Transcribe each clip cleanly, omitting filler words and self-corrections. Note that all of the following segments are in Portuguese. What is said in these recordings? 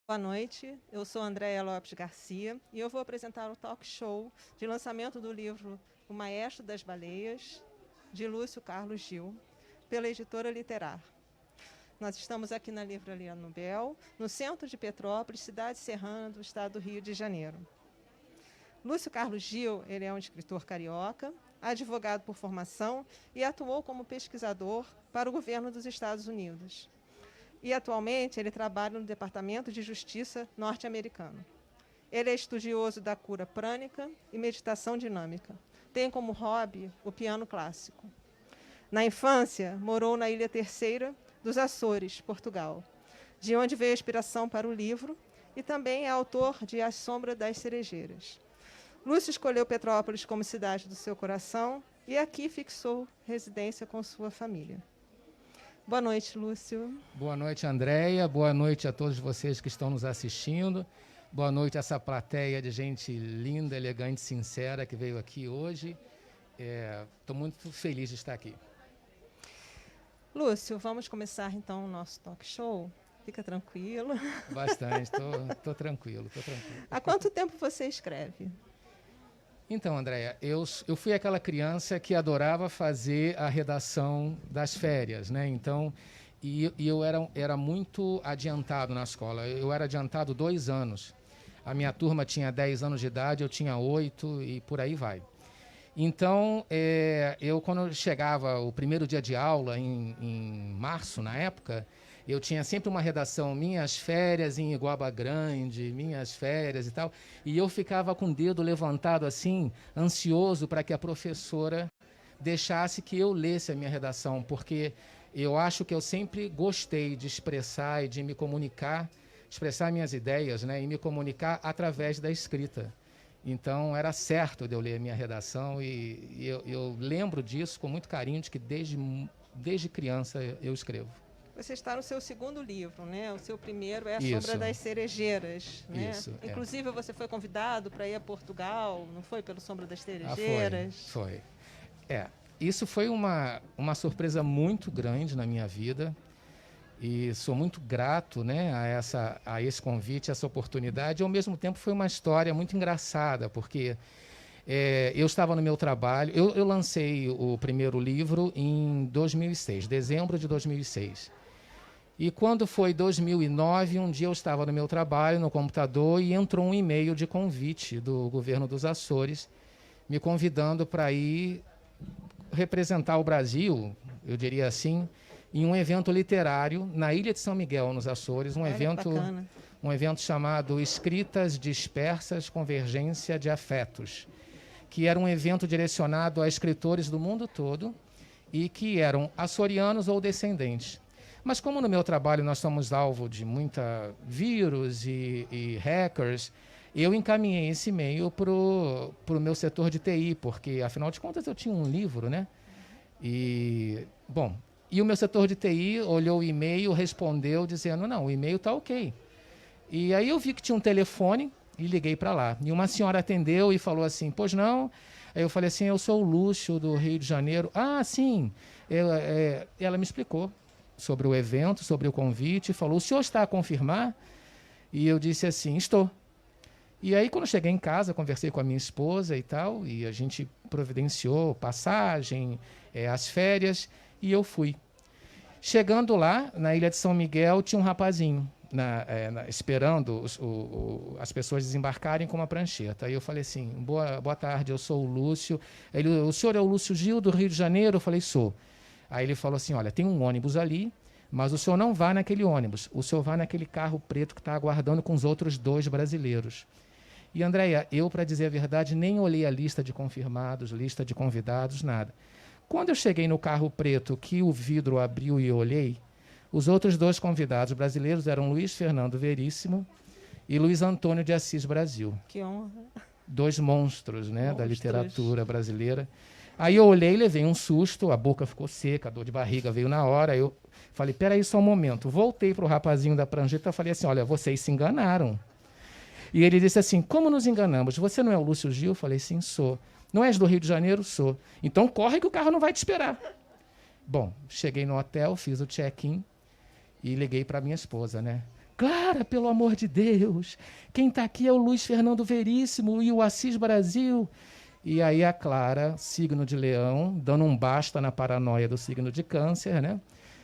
Boa noite, eu sou Andréia Lopes Garcia e eu vou apresentar o talk show de lançamento do livro O Maestro das Baleias, de Lúcio Carlos Gil, pela editora Literar. Nós estamos aqui na Livraria Nobel, no centro de Petrópolis, cidade serrana do estado do Rio de Janeiro. Lúcio Carlos Gil, ele é um escritor carioca, advogado por formação e atuou como pesquisador para o governo dos Estados Unidos. E, atualmente, ele trabalha no Departamento de Justiça norte-americano. Ele é estudioso da cura prânica e meditação dinâmica. Tem como hobby o piano clássico. Na infância, morou na Ilha Terceira dos Açores, Portugal, de onde veio a inspiração para o livro, e também é autor de A Sombra das Cerejeiras. Lúcio escolheu Petrópolis como cidade do seu coração e aqui fixou residência com sua família. Boa noite, Lúcio. Boa noite, Andréia. Boa noite a todos vocês que estão nos assistindo. Boa noite a essa plateia de gente linda, elegante, sincera que veio aqui hoje. Estou muito feliz de estar aqui. Lúcio, vamos começar então o nosso talk show. Fica tranquilo. Bastante, estou tranquilo. Há quanto tempo você escreve? Então, Andréia, eu fui aquela criança que adorava fazer a redação das férias, né? Então, eu era muito adiantado na escola. Eu era adiantado 2 anos. A minha turma tinha 10 anos de idade, eu tinha 8 e por aí vai. Então, quando chegava o primeiro dia de aula, em março, na época, eu tinha sempre uma redação, minhas férias em Iguaba Grande, minhas férias e tal, e eu ficava com o dedo levantado assim, ansioso para que a professora deixasse que eu lesse a minha redação, porque eu acho que eu sempre gostei de expressar e de me comunicar, expressar minhas ideias, né, e me comunicar através da escrita. Então, era certo de eu ler a minha redação e eu lembro disso com muito carinho, de que desde criança eu escrevo. Você está no seu segundo livro, né? O seu primeiro é A Isso. Sombra das Cerejeiras, né? Isso, Inclusive, você foi convidado para ir a Portugal, não foi? Pelo Sombra das Cerejeiras. Foi. Isso foi uma surpresa muito grande na minha vida e sou muito grato, né, a esse convite, a essa oportunidade. Ao mesmo tempo, foi uma história muito engraçada, porque eu estava no meu trabalho. Eu lancei o primeiro livro em 2006, dezembro de 2006. E quando foi 2009, um dia eu estava no meu trabalho, no computador, e entrou um e-mail de convite do governo dos Açores, me convidando para ir representar o Brasil, eu diria assim, em um evento literário na Ilha de São Miguel, nos Açores, um evento chamado Escritas Dispersas, Convergência de Afetos, que era um evento direcionado a escritores do mundo todo e que eram açorianos ou descendentes. Mas como no meu trabalho nós somos alvo de muita vírus e hackers, eu encaminhei esse e-mail para o meu setor de TI, porque, afinal de contas, eu tinha um livro, né? E o meu setor de TI olhou o e-mail, respondeu dizendo, não, o e-mail está ok. E aí eu vi que tinha um telefone e liguei para lá. E uma senhora atendeu e falou assim, pois não? Aí eu falei assim, eu sou o Lúcio, do Rio de Janeiro. Ah, sim. Ela me explicou sobre o evento, sobre o convite, falou, o senhor está a confirmar? E eu disse assim, estou. E aí, quando eu cheguei em casa, conversei com a minha esposa e tal, e a gente providenciou passagem, as férias, e eu fui. Chegando lá, na Ilha de São Miguel, tinha um rapazinho, esperando as pessoas desembarcarem com uma prancheta. Aí eu falei assim, boa tarde, eu sou o Lúcio. Ele, o senhor é o Lúcio Gil, do Rio de Janeiro? Eu falei, sou. Aí ele falou assim, olha, tem um ônibus ali, mas o senhor não vá naquele ônibus, o senhor vá naquele carro preto que está aguardando com os outros 2 brasileiros. E, Andréia, eu, para dizer a verdade, nem olhei a lista de confirmados, lista de convidados, nada. Quando eu cheguei no carro preto, que o vidro abriu e eu olhei, os outros 2 convidados brasileiros eram Luiz Fernando Veríssimo e Luiz Antônio de Assis Brasil. Que honra. 2 monstros, né, da literatura brasileira. Aí eu olhei, levei um susto, a boca ficou seca, a dor de barriga veio na hora. Eu falei, peraí só um momento. Voltei para o rapazinho da prancheta e falei assim, olha, vocês se enganaram. E ele disse assim, como nos enganamos? Você não é o Lúcio Gil? Eu falei, sim, sou. Não és do Rio de Janeiro? Sou. Então corre que o carro não vai te esperar. Bom, cheguei no hotel, fiz o check-in e liguei para minha esposa, né? Clara, pelo amor de Deus, quem está aqui é o Luiz Fernando Veríssimo e o Assis Brasil. E aí a Clara, signo de Leão, dando um basta na paranoia do signo de Câncer, né?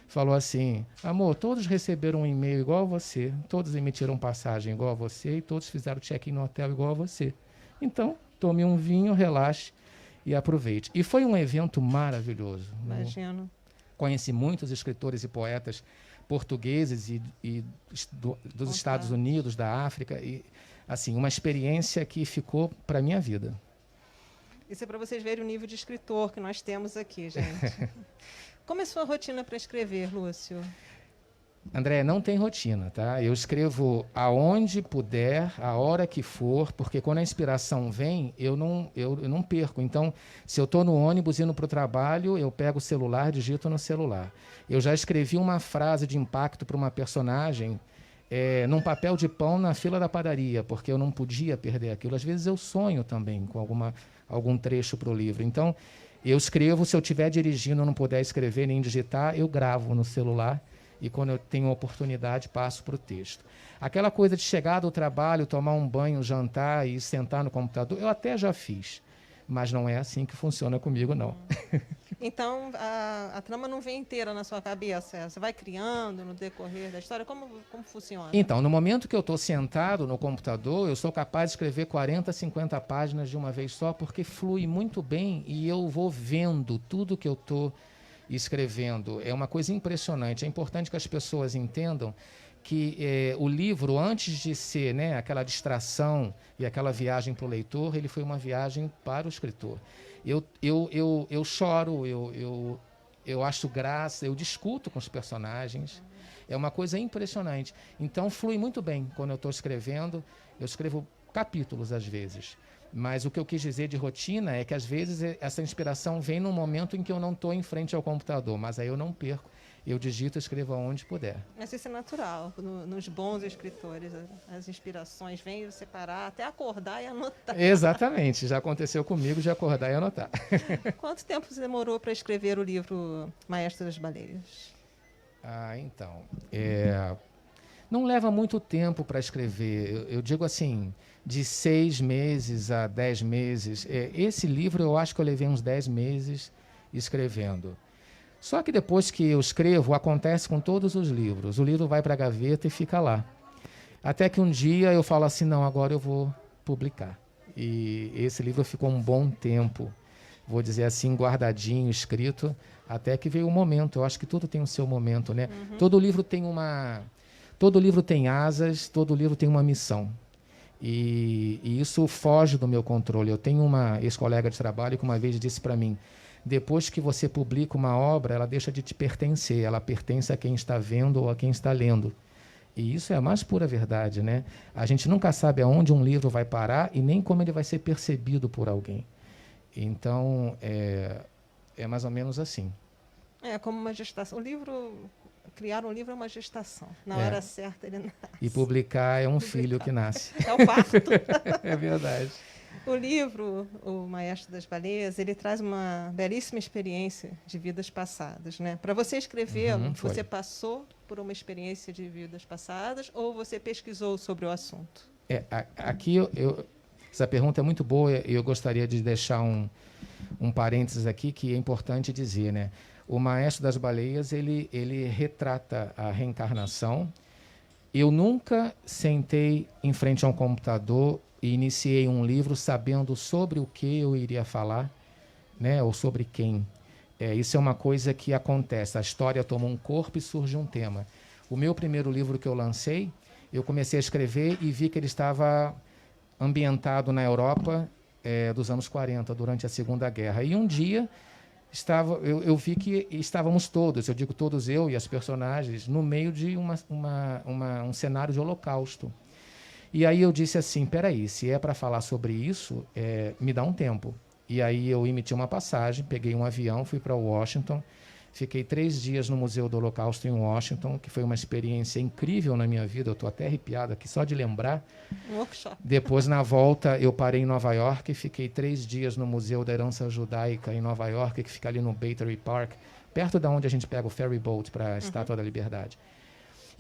Falou assim: amor, todos receberam um e-mail igual a você, todos emitiram passagem igual a você e todos fizeram check-in no hotel igual a você. Então, tome um vinho, relaxe e aproveite. E foi um evento maravilhoso. Imagino. Conheci muitos escritores e poetas portugueses e dos Estados Unidos, da África, e assim, uma experiência que ficou para a minha vida. Isso é para vocês verem o nível de escritor que nós temos aqui, gente. Como é a sua rotina para escrever, Lúcio? André, não tem rotina, tá? Eu escrevo aonde puder, a hora que for, porque quando a inspiração vem, eu não perco. Então, se eu estou no ônibus indo para o trabalho, eu pego o celular, digito no celular. Eu já escrevi uma frase de impacto para uma personagem num papel de pão na fila da padaria, porque eu não podia perder aquilo. Às vezes eu sonho também com algum trecho para o livro. Então, eu escrevo, se eu estiver dirigindo e não puder escrever nem digitar, eu gravo no celular. E quando eu tenho oportunidade, passo para o texto. Aquela coisa de chegar do trabalho, tomar um banho, jantar e sentar no computador, eu até já fiz. Mas não é assim que funciona comigo, não. Então, a trama não vem inteira na sua cabeça? Você vai criando no decorrer da história? Como funciona? Então, no momento que eu estou sentado no computador, eu sou capaz de escrever 40, 50 páginas de uma vez só, porque flui muito bem e eu vou vendo tudo que eu estou escrevendo. É uma coisa impressionante. É importante que as pessoas entendam que o livro, antes de ser, né, aquela distração e aquela viagem para o leitor, ele foi uma viagem para o escritor. Eu choro, eu acho graça, eu discuto com os personagens. É uma coisa impressionante. Então, flui muito bem quando eu estou escrevendo. Eu escrevo capítulos, às vezes. Mas o que eu quis dizer de rotina é que, às vezes, essa inspiração vem num momento em que eu não estou em frente ao computador, mas aí eu não perco. Eu digito e escrevo aonde puder. Mas isso é natural. Nos bons escritores, as inspirações vêm você parar, até acordar e anotar. Exatamente. Já aconteceu comigo de acordar e anotar. Quanto tempo você demorou para escrever o livro Maestro das Baleias? Então, não leva muito tempo para escrever. Eu digo assim, de 6 meses a 10 meses. Esse livro eu acho que eu levei uns 10 meses escrevendo. Só que depois que eu escrevo, acontece com todos os livros. O livro vai para a gaveta e fica lá. Até que um dia eu falo assim, não, agora eu vou publicar. E esse livro ficou um bom tempo, vou dizer assim, guardadinho, escrito, até que veio o momento. Eu acho que tudo tem o seu momento, né? Uhum. Todo livro tem asas, todo livro tem uma missão. E isso foge do meu controle. Eu tenho uma ex-colega de trabalho que uma vez disse para mim, depois que você publica uma obra, ela deixa de te pertencer, ela pertence a quem está vendo ou a quem está lendo. E isso é a mais pura verdade, né? A gente nunca sabe aonde um livro vai parar e nem como ele vai ser percebido por alguém. Então, é mais ou menos assim. É como uma gestação. Criar um livro é uma gestação. Na hora certa ele nasce. E publicar é um filho que nasce. É o parto. É verdade. O livro, O Maestro das Baleias, ele traz uma belíssima experiência de vidas passadas, né? Para você escrevê-lo, você passou por uma experiência de vidas passadas ou você pesquisou sobre o assunto? Aqui essa pergunta é muito boa e eu gostaria de deixar um parênteses aqui que é importante dizer, né? O Maestro das Baleias, ele retrata a reencarnação. Eu nunca sentei em frente a um computador e iniciei um livro sabendo sobre o que eu iria falar, né, ou sobre quem. Isso é uma coisa que acontece. A história toma um corpo e surge um tema. O meu primeiro livro que eu lancei, eu comecei a escrever e vi que ele estava ambientado na Europa dos anos 40, durante a Segunda Guerra. E um dia eu vi que estávamos todos, eu digo todos eu e as personagens, no meio de um cenário de holocausto. E aí eu disse assim, peraí, se é para falar sobre isso, me dá um tempo. E aí eu emiti uma passagem, peguei um avião, fui para Washington, fiquei 3 dias no Museu do Holocausto em Washington, que foi uma experiência incrível na minha vida, eu estou até arrepiado aqui só de lembrar. Workshop. Depois, na volta, eu parei em Nova York e fiquei 3 dias no Museu da Herança Judaica em Nova York, que fica ali no Battery Park, perto da onde a gente pega o ferry boat para a Estátua da Liberdade.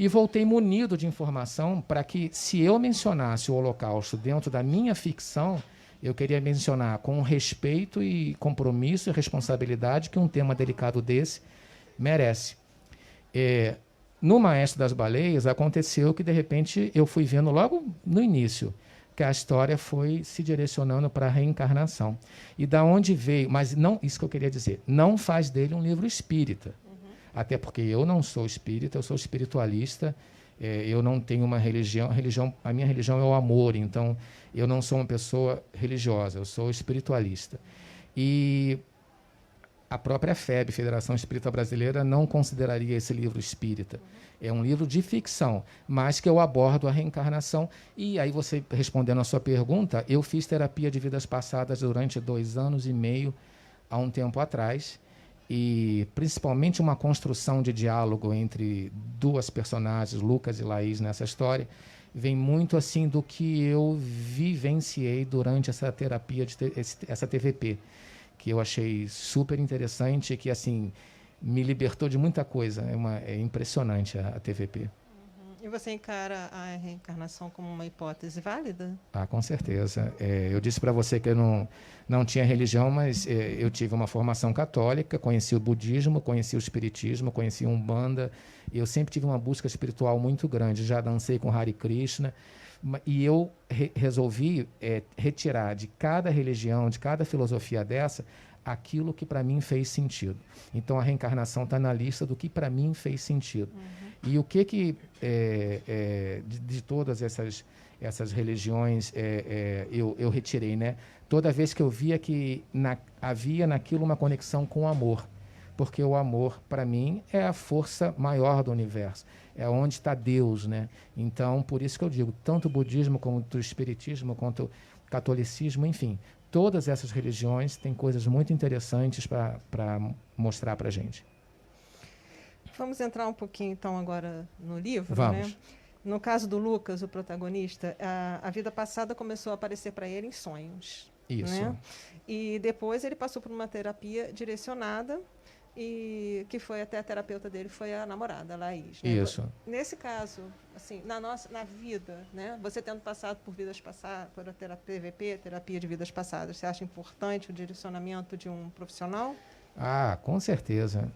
E voltei munido de informação para que, se eu mencionasse o Holocausto dentro da minha ficção, eu queria mencionar com respeito e compromisso e responsabilidade que um tema delicado desse merece. No Maestro das Baleias, aconteceu que, de repente, eu fui vendo logo no início que a história foi se direcionando para a reencarnação. E da onde veio, mas não, isso que eu queria dizer, não faz dele um livro espírita. Até porque eu não sou espírita, eu sou espiritualista, eu não tenho uma religião, a minha religião é o amor, então eu não sou uma pessoa religiosa, eu sou espiritualista. E a própria FEB, Federação Espírita Brasileira, não consideraria esse livro espírita. É um livro de ficção, mas que eu abordo a reencarnação. E aí, você respondendo a sua pergunta, eu fiz terapia de vidas passadas durante 2 anos e meio, há um tempo atrás, e principalmente uma construção de diálogo entre 2 personagens, Lucas e Laís, nessa história, vem muito assim do que eu vivenciei durante essa terapia, essa TVP, que eu achei super interessante, que assim me libertou de muita coisa. É impressionante a TVP. E você encara a reencarnação como uma hipótese válida? Ah, com certeza. Eu disse para você que eu não tinha religião, mas eu tive uma formação católica, conheci o budismo, conheci o espiritismo, conheci a Umbanda, e eu sempre tive uma busca espiritual muito grande. Já dancei com Hare Krishna, e eu resolvi retirar de cada religião, de cada filosofia dessa, aquilo que para mim fez sentido. Então a reencarnação está na lista do que para mim fez sentido. E o que de todas essas religiões eu retirei, né? Toda vez que eu via que havia naquilo uma conexão com o amor, porque o amor, para mim, é a força maior do universo, é onde está Deus, né? Então, por isso que eu digo, tanto o budismo quanto o espiritismo, quanto o catolicismo, enfim, todas essas religiões têm coisas muito interessantes para mostrar para a gente. Vamos entrar um pouquinho, então, agora no livro. Vamos. Né? No caso do Lucas, o protagonista, a vida passada começou a aparecer para ele em sonhos. Isso. Né? E depois ele passou por uma terapia direcionada, e que foi até a terapeuta dele, foi a namorada, a Laís. Né? Isso. Nesse caso, assim, na vida, né? Você tendo passado por vidas passadas, por a TVP, terapia de vidas passadas, você acha importante o direcionamento de um profissional? Ah, com certeza.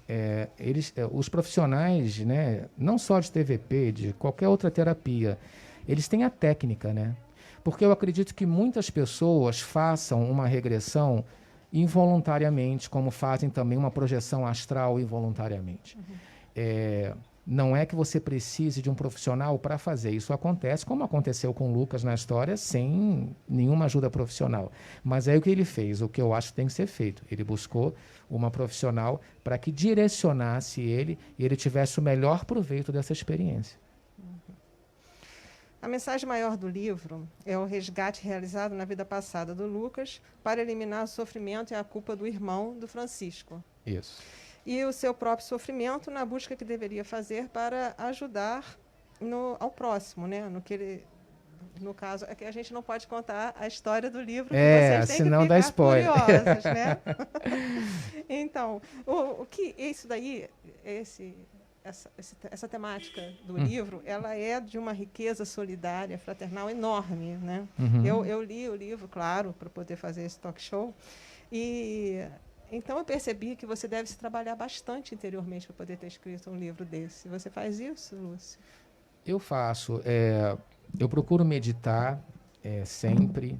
Os profissionais, né, não só de TVP, de qualquer outra terapia, eles têm a técnica, né? Porque eu acredito que muitas pessoas façam uma regressão involuntariamente, como fazem também uma projeção astral involuntariamente. Não é que você precise de um profissional para fazer. Isso acontece, como aconteceu com o Lucas na história, sem nenhuma ajuda profissional. Mas aí o que ele fez? O que eu acho que tem que ser feito. Ele buscou uma profissional para que direcionasse ele e ele tivesse o melhor proveito dessa experiência. A mensagem maior do livro é o resgate realizado na vida passada do Lucas para eliminar o sofrimento e a culpa do irmão do Francisco. Isso. E o seu próprio sofrimento na busca que deveria fazer para ajudar ao próximo, né? No caso, é que a gente não pode contar a história do livro, que vocês têm senão que dá ficar spoiler. Curiosas, né? Então, o que isso daí, essa temática do livro, ela é de uma riqueza solidária, fraternal enorme, né? Eu li o livro, claro, para poder fazer esse talk show, e então eu percebi que você deve se trabalhar bastante interiormente para poder ter escrito um livro desse. Você faz isso, Lúcio? Eu faço. Eu procuro meditar sempre.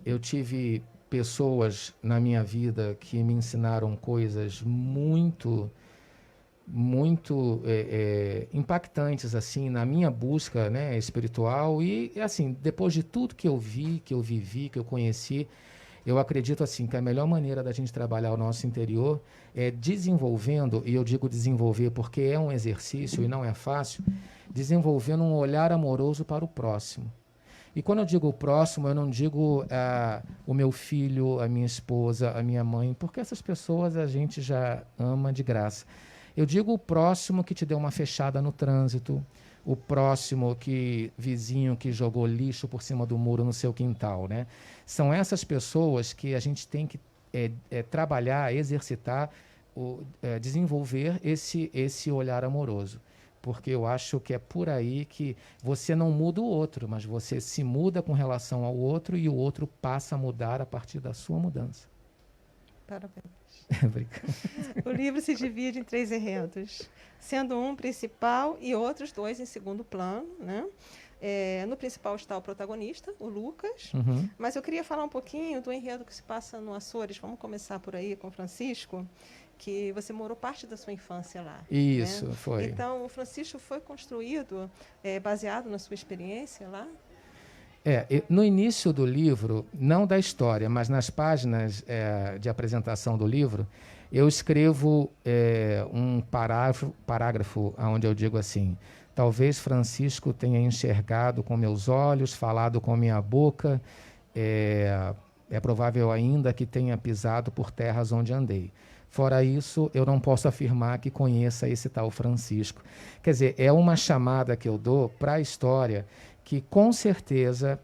Eu tive pessoas na minha vida que me ensinaram coisas muito impactantes assim na minha busca, né, espiritual. E assim, depois de tudo que eu vi, que eu vivi, que eu conheci, eu acredito assim que a melhor maneira da gente trabalhar o nosso interior é desenvolvendo, e eu digo desenvolver porque é um exercício e não é fácil, desenvolvendo um olhar amoroso para o próximo. E quando eu digo o próximo, eu não digo o meu filho, a minha esposa, a minha mãe, porque essas pessoas a gente já ama de graça. Eu digo o próximo que te deu uma fechada no trânsito, o próximo vizinho que jogou lixo por cima do muro no seu quintal, né? São essas pessoas que a gente tem que trabalhar, exercitar, desenvolver esse olhar amoroso. porque eu acho que é por aí que você não muda o outro, mas você se muda com relação ao outro e o outro passa a mudar a partir da sua mudança. Parabéns. Obrigado. O livro se divide em 3 enredos, sendo um principal e outros 2 em segundo plano, né? No principal está o protagonista, o Lucas, Uhum. mas eu queria falar um pouquinho do enredo que se passa no Açores. Vamos começar por aí com o Francisco, que você morou parte da sua infância lá. Isso, né? foi. Então, o Francisco foi construído baseado na sua experiência lá? No início do livro, não da história, mas nas páginas de apresentação do livro, eu escrevo um parágrafo onde eu digo assim: talvez Francisco tenha enxergado com meus olhos, falado com minha boca, é provável ainda que tenha pisado por terras onde andei. Fora isso, eu não posso afirmar que conheça esse tal Francisco. Quer dizer, é uma chamada que eu dou para a história que, com certeza,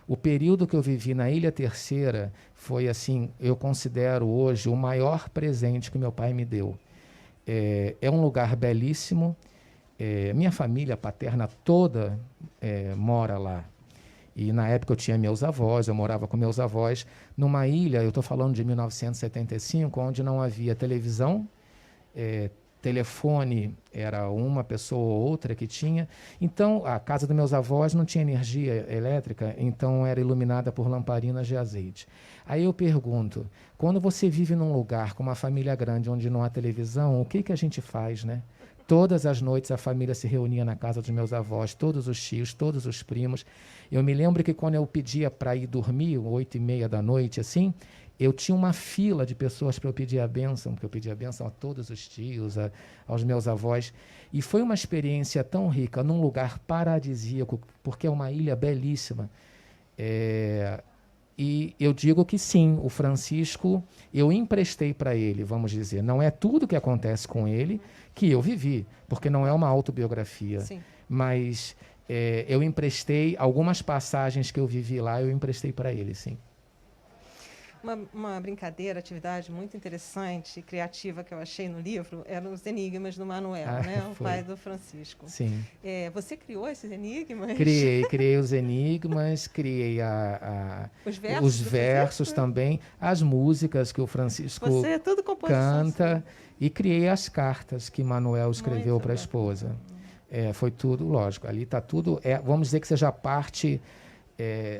o período que eu vivi na Ilha Terceira foi, assim, eu considero hoje o maior presente que meu pai me deu. É um lugar belíssimo, minha família paterna toda mora lá. E na época eu tinha meus avós, eu morava com meus avós numa ilha, eu estou falando de 1975, onde não havia televisão, telefone era uma pessoa ou outra que tinha. Então, a casa dos meus avós não tinha energia elétrica, então era iluminada por lamparinas de azeite. Aí eu pergunto, quando você vive num lugar com uma família grande onde não há televisão, o que a gente faz, né? Todas as noites a família se reunia na casa dos meus avós, todos os tios, todos os primos. Eu me lembro que quando eu pedia para ir dormir, 8h30 da noite, assim, eu tinha uma fila de pessoas para eu pedir a bênção, porque eu pedia a bênção a todos os tios, aos meus avós. E foi uma experiência tão rica, num lugar paradisíaco, porque é uma ilha belíssima. E eu digo que sim, o Francisco, eu emprestei para ele, vamos dizer. Não é tudo que acontece com ele que eu vivi, porque não é uma autobiografia. Sim. Mas eu emprestei algumas passagens que eu vivi lá, eu emprestei para ele, sim. Uma brincadeira, atividade muito interessante e criativa que eu achei no livro eram os enigmas do Manuel, né? O pai do Francisco. Sim. Você criou esses enigmas? Criei os enigmas, criei os versos também, as músicas que o Francisco canta, e criei as cartas que Manuel escreveu para a esposa. Foi tudo, lógico, ali está tudo, vamos dizer que seja a parte,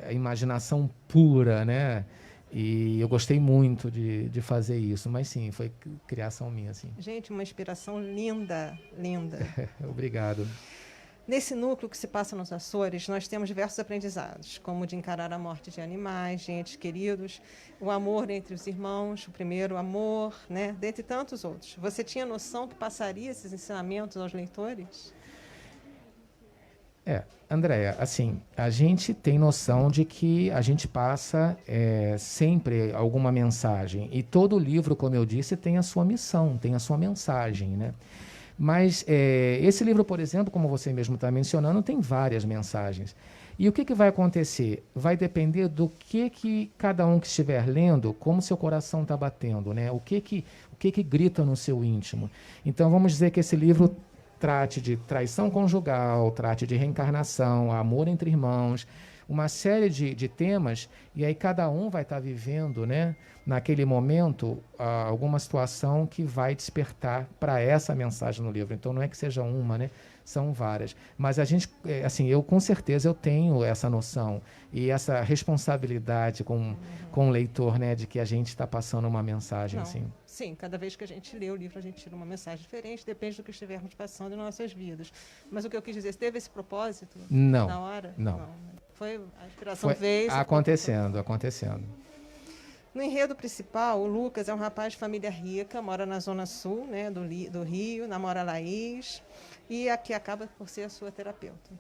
a imaginação pura, né? E eu gostei muito de fazer isso, mas sim, foi criação minha, sim. Gente, uma inspiração linda, linda. Obrigado. Nesse núcleo que se passa nos Açores, nós temos diversos aprendizados, como de encarar a morte de animais, de entes queridos, o amor entre os irmãos, o primeiro amor, né? Dentre tantos outros. Você tinha noção que passaria esses ensinamentos aos leitores? Andréia, assim, a gente tem noção de que a gente passa sempre alguma mensagem. E todo livro, como eu disse, tem a sua missão, tem a sua mensagem, né? Mas esse livro, por exemplo, como você mesmo está mencionando, tem várias mensagens. E o que vai acontecer? Vai depender do que cada um que estiver lendo, como seu coração está batendo, né? O que grita no seu íntimo. Então, vamos dizer que esse livro trate de traição conjugal, trate de reencarnação, amor entre irmãos, uma série de temas, e aí cada um vai estar vivendo, né, naquele momento, alguma situação que vai despertar para essa mensagem no livro. Então não é que seja uma, né, são várias. Mas a gente, assim, eu com certeza eu tenho essa noção e essa responsabilidade com o leitor, né, de que a gente está passando uma mensagem, assim. Sim, cada vez que a gente lê o livro, a gente tira uma mensagem diferente, depende do que estivermos passando em nossas vidas. Mas o que eu quis dizer, teve esse propósito? Não. Na hora? Não. Foi, a inspiração veio... Acontecendo. No enredo principal, o Lucas é um rapaz de família rica, mora na zona sul, né, do Rio, namora a Laís, e aqui acaba por ser a sua terapeuta.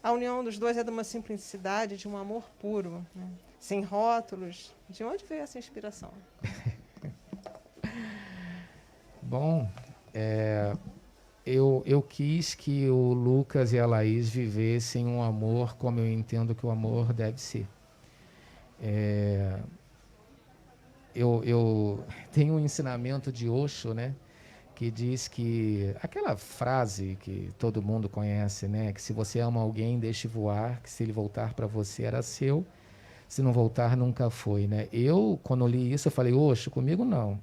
A união dos dois é de uma simplicidade, de um amor puro, né, sem rótulos. De onde veio essa inspiração? Bom, eu quis que o Lucas e a Laís vivessem um amor como eu entendo que o amor deve ser. Eu tenho um ensinamento de Osho, né, que diz que aquela frase que todo mundo conhece, né, que se você ama alguém, deixe voar, que se ele voltar para você era seu, se não voltar nunca foi, né? Eu, quando li isso, eu falei, oxe, comigo não.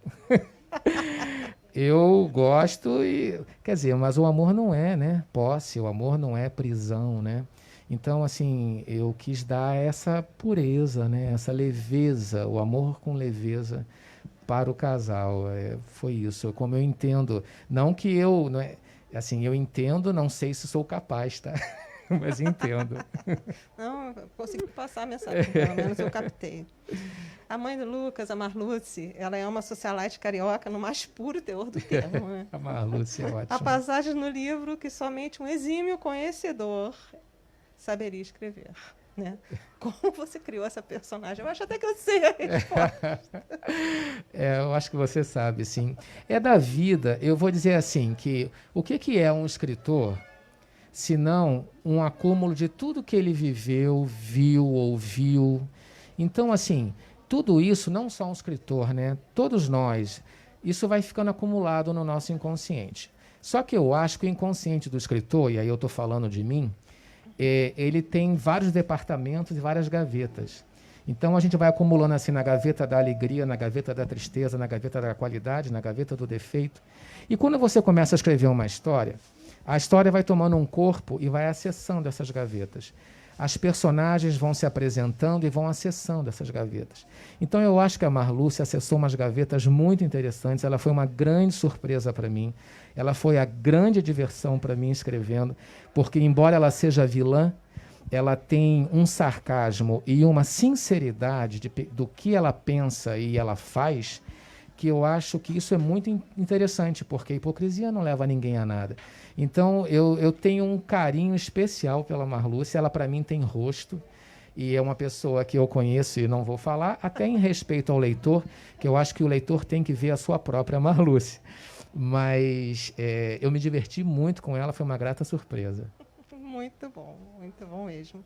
Eu gosto e, quer dizer, mas o amor não é, né, posse, o amor não é prisão, né? Então, assim, eu quis dar essa pureza, né, essa leveza, o amor com leveza para o casal. Foi isso, como eu entendo. Não que eu, não é, assim, eu entendo, não sei se sou capaz, tá? Mas entendo. Não, eu consegui passar a mensagem, pelo menos eu captei. A mãe do Lucas, a Marluce, ela é uma socialite carioca no mais puro teor do termo. Né? A Marluce é ótima. A passagem no livro que somente um exímio conhecedor saberia escrever. Né? Como você criou essa personagem? Eu acho até que eu sei a resposta. Eu acho que você sabe, sim. É da vida. Eu vou dizer assim, que o que é um escritor, se não um acúmulo de tudo que ele viveu, viu, ouviu. Então, assim, tudo isso, não só um escritor, né? Todos nós, isso vai ficando acumulado no nosso inconsciente. Só que eu acho que o inconsciente do escritor, e aí eu estou falando de mim, ele tem vários departamentos e várias gavetas. Então, a gente vai acumulando assim na gaveta da alegria, na gaveta da tristeza, na gaveta da qualidade, na gaveta do defeito. E quando você começa a escrever uma história, a história vai tomando um corpo e vai acessando essas gavetas. As personagens vão se apresentando e vão acessando essas gavetas. Então, eu acho que a Marluce acessou umas gavetas muito interessantes. Ela foi uma grande surpresa para mim. Ela foi a grande diversão para mim escrevendo, porque, embora ela seja vilã, ela tem um sarcasmo e uma sinceridade do que ela pensa e ela faz, que eu acho que isso é muito interessante, porque a hipocrisia não leva ninguém a nada. Então, eu tenho um carinho especial pela Marluce. Ela, para mim, tem rosto. E é uma pessoa que eu conheço e não vou falar, até em respeito ao leitor, que eu acho que o leitor tem que ver a sua própria Marluce. Mas eu me diverti muito com ela, foi uma grata surpresa. Muito bom mesmo.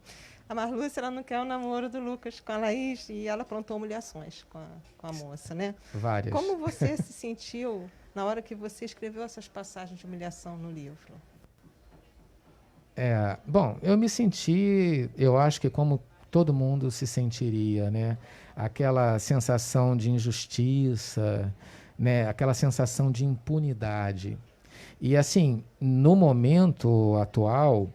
A Marluce, ela não quer o namoro do Lucas com a Laís e ela aprontou humilhações com a moça, né? Várias. Como você se sentiu na hora que você escreveu essas passagens de humilhação no livro? Bom, eu me senti, eu acho que como todo mundo se sentiria, né? Aquela sensação de injustiça, né? Aquela sensação de impunidade. E assim, no momento atual,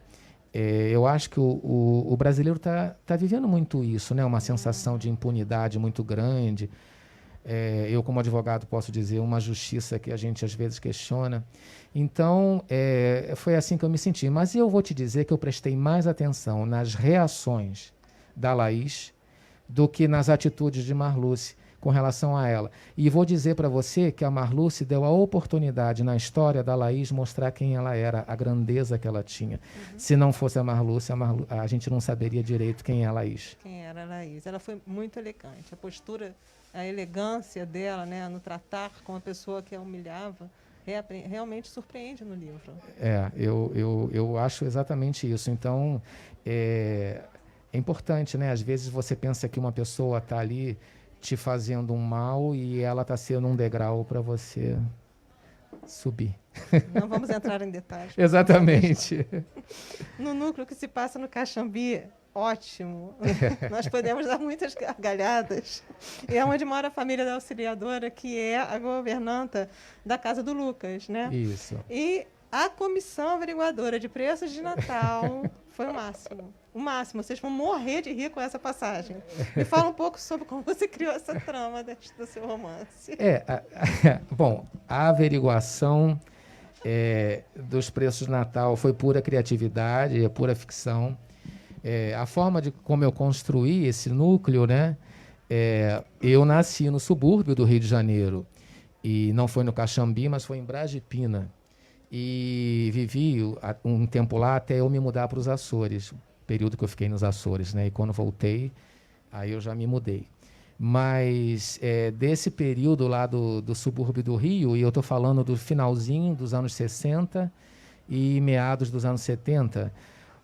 eu acho que o brasileiro tá vivendo muito isso, né? Uma sensação de impunidade muito grande. Eu, como advogado, posso dizer uma justiça que a gente às vezes questiona. Então, foi assim que eu me senti. Mas eu vou te dizer que eu prestei mais atenção nas reações da Laís do que nas atitudes de Marluce com relação a ela. E vou dizer para você que a Marluce deu a oportunidade na história da Laís mostrar quem ela era, a grandeza que ela tinha. Uhum. Se não fosse a Marluce, a gente não saberia direito quem é a Laís. Quem era a Laís? Ela foi muito elegante. A postura, a elegância dela, né, no tratar com a pessoa que a humilhava, realmente surpreende no livro. Eu acho exatamente isso. Então, é importante, né? Às vezes você pensa que uma pessoa está ali te fazendo um mal e ela está sendo um degrau para você subir. Não vamos entrar em detalhes. Exatamente. No núcleo que se passa no Caxambi, ótimo. Nós podemos dar muitas gargalhadas. E é onde mora a família da auxiliadora, que é a governanta da casa do Lucas, né? Isso. E a comissão averiguadora de preços de Natal foi o máximo. O máximo. Vocês vão morrer de rir com essa passagem. Me fala um pouco sobre como você criou essa trama do seu romance. Bom, a averiguação dos preços de Natal foi pura criatividade, é pura ficção. A forma de como eu construí esse núcleo, né? Eu nasci no subúrbio do Rio de Janeiro. E não foi no Caxambi, mas foi em Brasipina. E vivi um tempo lá até eu me mudar para os Açores, período que eu fiquei nos Açores, né? E quando voltei, aí eu já me mudei. Mas desse período lá do subúrbio do Rio, e eu estou falando do finalzinho dos anos 60 e meados dos anos 70,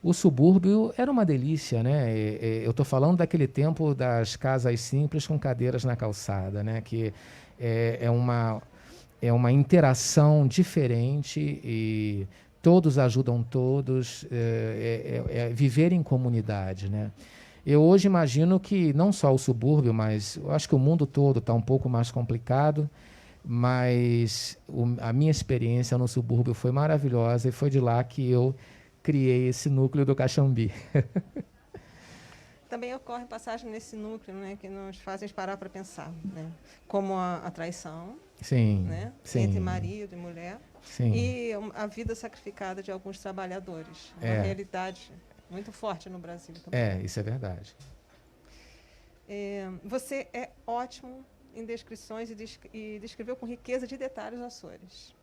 o subúrbio era uma delícia, né? Eu estou falando daquele tempo das casas simples com cadeiras na calçada, né? Que é é uma interação diferente e todos ajudam todos, viver em comunidade, né? Eu hoje imagino que não só o subúrbio, mas eu acho que o mundo todo está um pouco mais complicado, mas a minha experiência no subúrbio foi maravilhosa e foi de lá que eu criei esse núcleo do Caxambi. Também ocorre passagem nesse núcleo, né, que nos fazem parar para pensar, né, como a traição, Sim, né, sim. entre marido e mulher, Sim. e a vida sacrificada de alguns trabalhadores. Uma realidade muito forte no Brasil também. Isso é verdade. Você é ótimo em descrições e descreveu com riqueza de detalhes os Açores,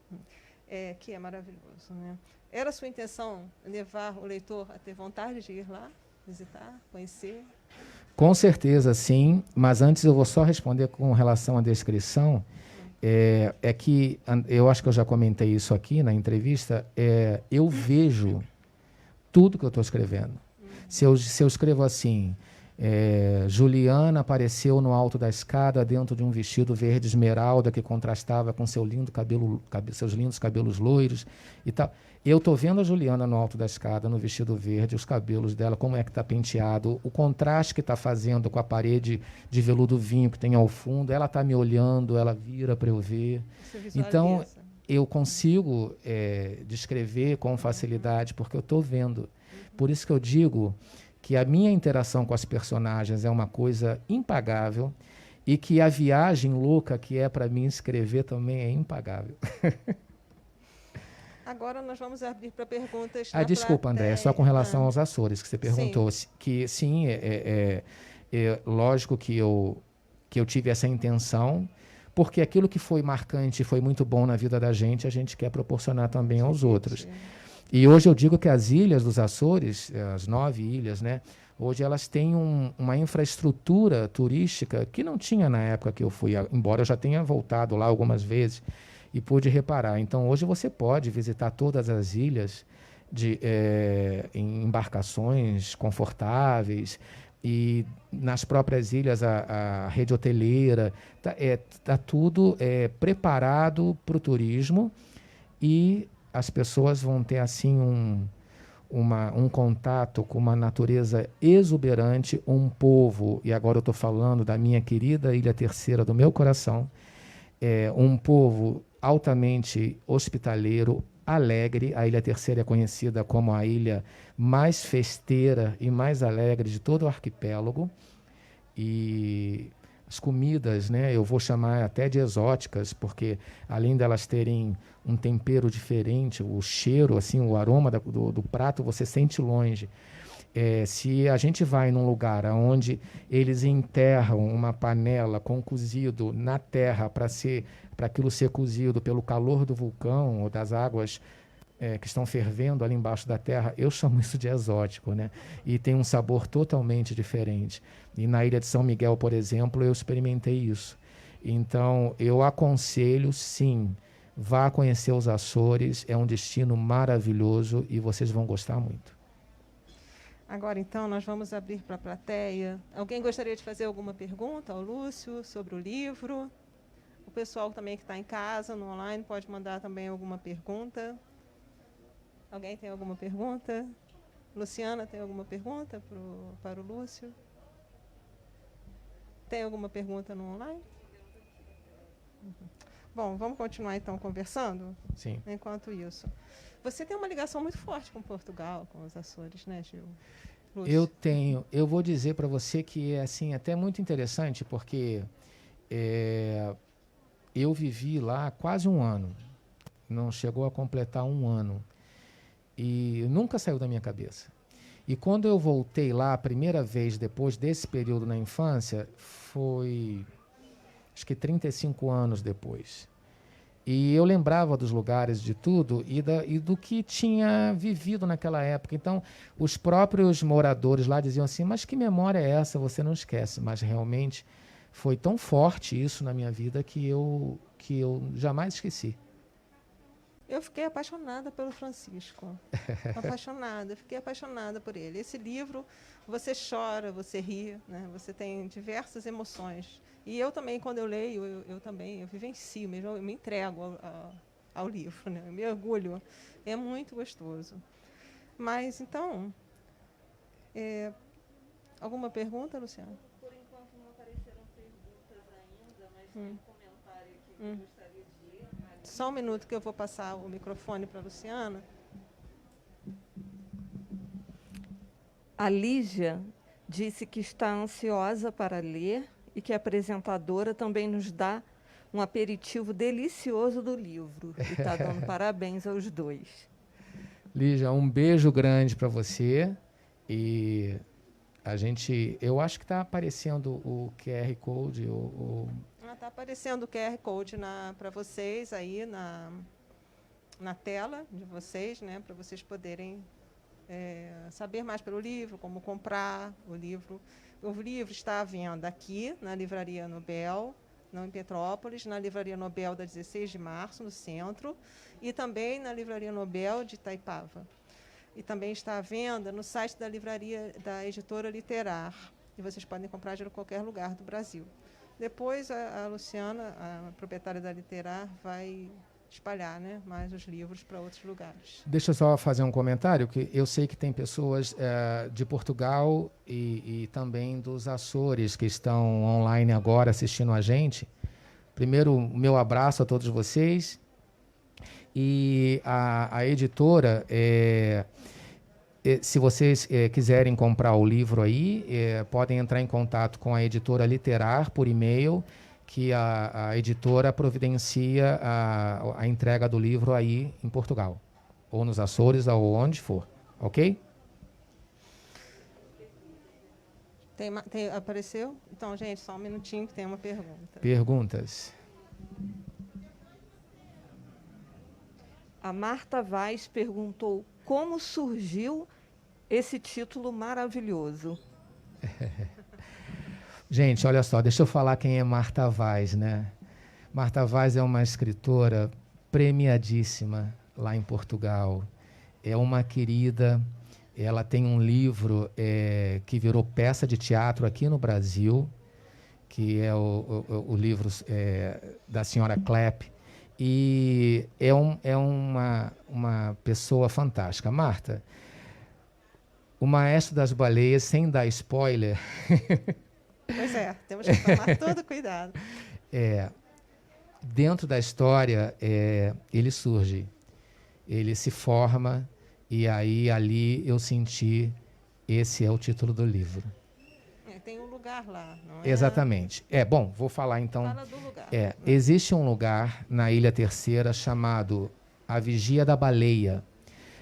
que é maravilhoso, né? Era sua intenção levar o leitor a ter vontade de ir lá, visitar, conhecer? Com certeza, sim, mas antes eu vou só responder com relação à descrição. É que, eu acho que eu já comentei isso aqui na entrevista, eu vejo tudo que eu estou escrevendo. Se eu escrevo assim, Juliana apareceu no alto da escada dentro de um vestido verde esmeralda que contrastava com seus lindos cabelos loiros e tal. Eu estou vendo a Juliana no alto da escada, no vestido verde, os cabelos dela, como é que está penteado, o contraste que está fazendo com a parede de veludo vinho que tem ao fundo, ela está me olhando, ela vira para eu ver. Então, eu consigo descrever com facilidade, porque eu estou vendo. Por isso que eu digo que a minha interação com as personagens é uma coisa impagável e que a viagem louca que é para mim escrever também é impagável. Agora nós vamos abrir para perguntas. Desculpa, André, só com relação aos Açores que você perguntou. Sim. Que sim, lógico que eu tive essa intenção, porque aquilo que foi marcante e foi muito bom na vida da gente, a gente quer proporcionar também aos outros. E hoje eu digo que as ilhas dos Açores, as 9 ilhas, né, hoje elas têm uma infraestrutura turística que não tinha na época que eu fui, embora eu já tenha voltado lá algumas vezes e pude reparar. Então, hoje você pode visitar todas as ilhas em embarcações confortáveis e nas próprias ilhas a rede hoteleira. Tá tudo preparado para o turismo e as pessoas vão ter assim um contato com uma natureza exuberante, um povo, e agora eu estou falando da minha querida Ilha Terceira do meu coração, um povo altamente hospitaleiro, alegre. A Ilha Terceira é conhecida como a ilha mais festeira e mais alegre de todo o arquipélago. E as comidas, né, eu vou chamar até de exóticas, porque além delas terem um tempero diferente, o cheiro, assim, o aroma do prato você sente longe. Se a gente vai num lugar onde eles enterram uma panela com cozido na terra para aquilo ser cozido pelo calor do vulcão ou das águas que estão fervendo ali embaixo da terra, eu chamo isso de exótico, né? E tem um sabor totalmente diferente. E na Ilha de São Miguel, por exemplo, eu experimentei isso. Então, eu aconselho, sim, vá conhecer os Açores, é um destino maravilhoso e vocês vão gostar muito. Agora, então, nós vamos abrir para a plateia. Alguém gostaria de fazer alguma pergunta ao Lúcio sobre o livro? O pessoal também que está em casa, no online, pode mandar também alguma pergunta. Alguém tem alguma pergunta? Luciana, tem alguma pergunta para o Lúcio? Tem alguma pergunta no online? Bom, vamos continuar, então, conversando? Sim. Enquanto isso. Você tem uma ligação muito forte com Portugal, com os Açores, né, Gil? Lúcio. Eu tenho. Eu vou dizer para você que é assim, até muito interessante, porque eu vivi lá quase um ano. Não chegou a completar um ano. E nunca saiu da minha cabeça. E quando eu voltei lá a primeira vez, depois desse período na infância, foi, acho que 35 anos depois. E eu lembrava dos lugares, de tudo, e do que tinha vivido naquela época. Então, os próprios moradores lá diziam assim, mas que memória é essa? Você não esquece. Mas realmente foi tão forte isso na minha vida que eu jamais esqueci. Eu fiquei apaixonada pelo Francisco. Fiquei apaixonada por ele. Esse livro, você chora, você ri, né? Você tem diversas emoções E eu também, quando eu leio, eu vivencio mesmo, eu me entrego ao livro, né? Eu me orgulho. É muito gostoso. Mas, então, alguma pergunta, Luciana? Por enquanto não apareceram perguntas ainda, mas tem um comentário aqui que eu gostaria de ler. Só um minuto que eu vou passar o microfone para a Luciana. A Lígia disse que está ansiosa para ler e que a apresentadora também nos dá um aperitivo delicioso do livro. E está dando parabéns aos dois. Lígia, um beijo grande para você. E eu acho que está aparecendo o QR Code. Está aparecendo o QR Code para vocês aí na tela de vocês, né, para vocês poderem saber mais pelo livro, como comprar o livro. O livro está à venda aqui na Livraria Nobel, não em Petrópolis, na Livraria Nobel da 16 de março, no centro, e também na Livraria Nobel de Itaipava. E também está à venda no site da livraria da editora Literar. E vocês podem comprar de qualquer lugar do Brasil. Depois a Luciana, a proprietária da Literar, vai espalhar, né, mais os livros para outros lugares. Deixa eu só fazer um comentário, que eu sei que tem pessoas de Portugal e também dos Açores que estão online agora assistindo a gente. Primeiro, o meu abraço a todos vocês. E a editora, se vocês quiserem comprar o livro aí, podem entrar em contato com a editora Literar por e-mail, que a editora providencia a entrega do livro aí em Portugal, ou nos Açores, ou onde for, ok? Apareceu? Então, gente, só um minutinho que tem uma pergunta. Perguntas? A Marta Vaz perguntou como surgiu esse título maravilhoso. Gente, olha só, deixa eu falar quem é Marta Vaz, né? Marta Vaz é uma escritora premiadíssima lá em Portugal. É uma querida, ela tem um livro que virou peça de teatro aqui no Brasil, que é o livro da senhora Klepp. E é uma pessoa fantástica. Marta, o Maestro das Baleias, sem dar spoiler... Pois é, temos que tomar todo cuidado. Dentro da história, ele surge, ele se forma, e aí ali eu senti, esse é o título do livro. Tem um lugar lá, não é? Exatamente. Bom, vou falar então. Fala do lugar. Existe um lugar na Ilha Terceira chamado a Vigia da Baleia.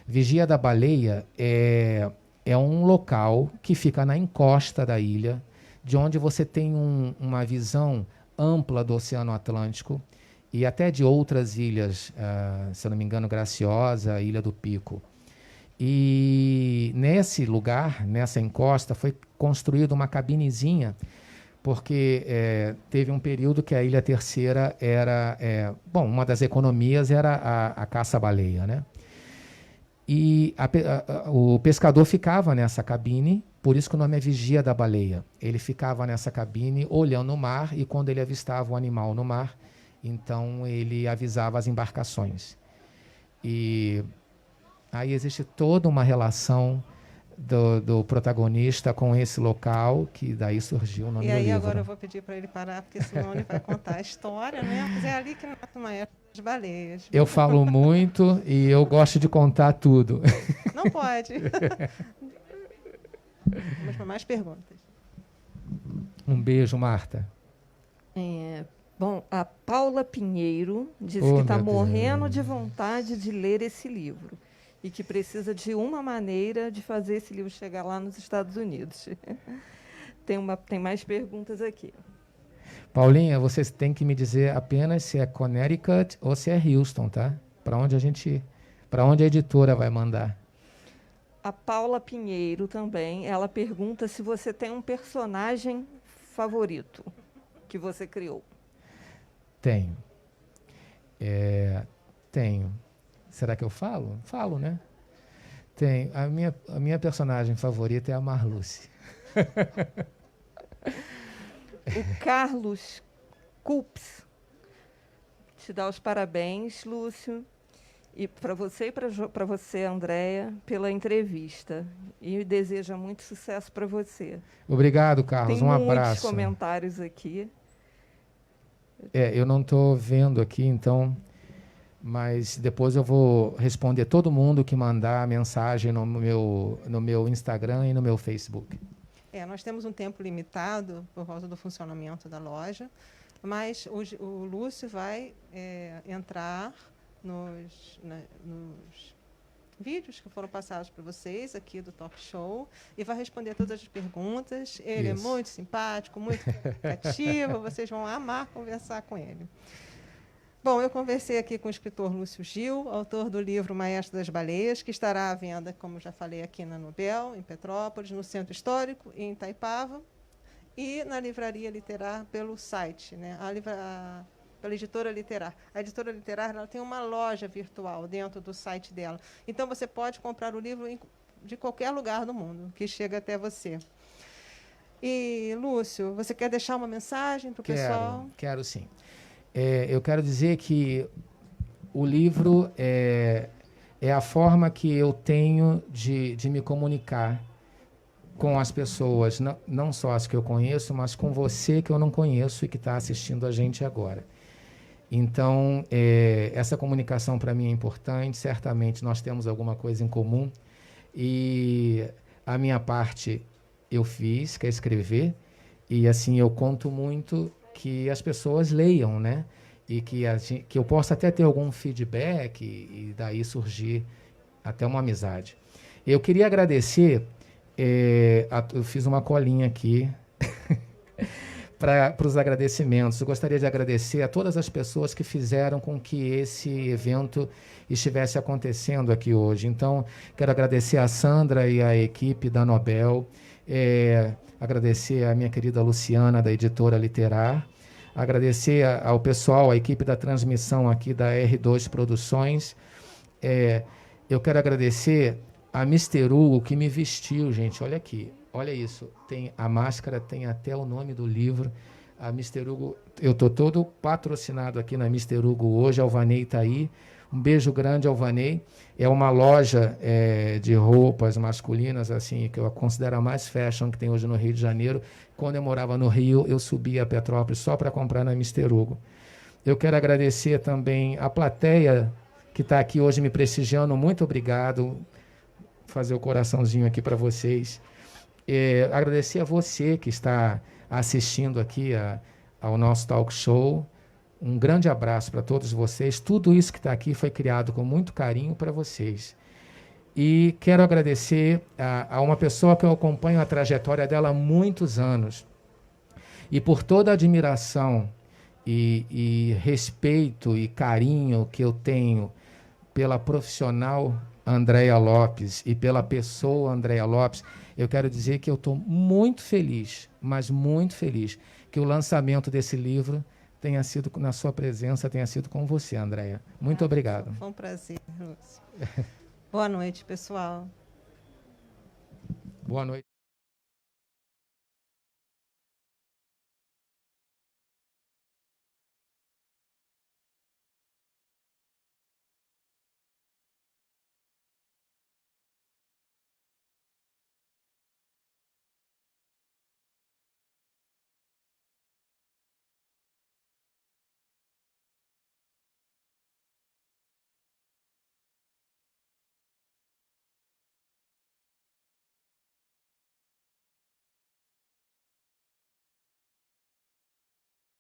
Vigia da Baleia é um local que fica na encosta da ilha, de onde você tem uma visão ampla do Oceano Atlântico e até de outras ilhas, se eu não me engano, Graciosa, Ilha do Pico. E nesse lugar, nessa encosta, foi construída uma cabinezinha, porque teve um período que a Ilha Terceira era... uma das economias era a caça-baleia, né? E o pescador ficava nessa cabine, por isso que o nome é Vigia da Baleia. Ele ficava nessa cabine olhando o mar, e quando ele avistava o animal no mar, então ele avisava as embarcações. E aí existe toda uma relação do protagonista com esse local, que daí surgiu o nome do livro. E aí agora eu vou pedir para ele parar, porque senão ele vai contar a história, né? Mas é ali que nasce o Maestro das Baleias. Eu falo muito e eu gosto de contar tudo. Não pode. Vamos para mais perguntas. Um beijo, Marta. Bom, a Paula Pinheiro disse que está morrendo de vontade de ler esse livro e que precisa de uma maneira de fazer esse livro chegar lá nos Estados Unidos. Tem mais perguntas aqui. Paulinha, vocês têm que me dizer apenas se é Connecticut ou se é Houston, tá? Para onde a editora vai mandar. A Paula Pinheiro também, ela pergunta se você tem um personagem favorito que você criou. Tenho. Tenho. Será que eu falo? Falo, né? Tenho. A minha personagem favorita é a Marluce. O Carlos Culps te dá os parabéns, Lúcio, e para você e para você, Andréia, pela entrevista. E deseja muito sucesso para você. Obrigado, Carlos. Tem Um muitos abraço. comentários aqui. Eu não estou vendo aqui, então, mas depois eu vou responder todo mundo que mandar mensagem no meu Instagram e no meu Facebook. Nós temos um tempo limitado por causa do funcionamento da loja, mas o Lúcio vai entrar nos vídeos que foram passados para vocês aqui do Talk Show e vai responder todas as perguntas. Ele Isso. é muito simpático, muito comunicativo, vocês vão amar conversar com ele. Bom, eu conversei aqui com o escritor Lúcio Gil, autor do livro Maestro das Baleias, que estará à venda, como já falei, aqui na Nobel, em Petrópolis, no Centro Histórico e em Itaipava, e na Livraria Literar pelo site, né? Pela Editora Literar. A Editora Literar ela tem uma loja virtual dentro do site dela. Então, você pode comprar o livro de qualquer lugar do mundo, que chega até você. E, Lúcio, você quer deixar uma mensagem para o pessoal? Quero sim. Eu quero dizer que o livro é a forma que eu tenho de me comunicar com as pessoas, não só as que eu conheço, mas com você que eu não conheço e que está assistindo a gente agora. Então, essa comunicação para mim é importante, certamente nós temos alguma coisa em comum e a minha parte eu fiz, que é escrever, e assim eu conto muito que as pessoas leiam, né? E que eu possa até ter algum feedback e daí surgir até uma amizade. Eu queria agradecer, eu fiz uma colinha aqui para os agradecimentos. Eu gostaria de agradecer a todas as pessoas que fizeram com que esse evento estivesse acontecendo aqui hoje. Então, quero agradecer a Sandra e a equipe da Nobel, agradecer a minha querida Luciana, da Editora Literar, agradecer ao pessoal, a equipe da transmissão aqui da R2 Produções. Eu quero agradecer a Mr. Hugo, que me vestiu, gente, olha aqui. Olha isso, tem a máscara, tem até o nome do livro. A Mr. Hugo, eu estou todo patrocinado aqui na Mr. Hugo hoje, a Alvanei está aí. Um beijo grande, Alvanei. É uma loja de roupas masculinas, assim, que eu considero a mais fashion que tem hoje no Rio de Janeiro. Quando eu morava no Rio, eu subia a Petrópolis só para comprar na Mr. Hugo. Eu quero agradecer também a plateia que está aqui hoje me prestigiando. Muito obrigado. Vou fazer o coraçãozinho aqui para vocês. Agradecer a você que está assistindo aqui ao nosso talk show. Um grande abraço para todos vocês. Tudo isso que está aqui foi criado com muito carinho para vocês. E quero agradecer a uma pessoa que eu acompanho a trajetória dela há muitos anos. E por toda a admiração e respeito e carinho que eu tenho pela profissional Andréia Lopes e pela pessoa Andréia Lopes, eu quero dizer que eu estou muito feliz, mas muito feliz, que o lançamento desse livro tenha sido, na sua presença, tenha sido com você, Andréia. Muito obrigado. Foi um prazer, Lúcio. Boa noite, pessoal. Boa noite.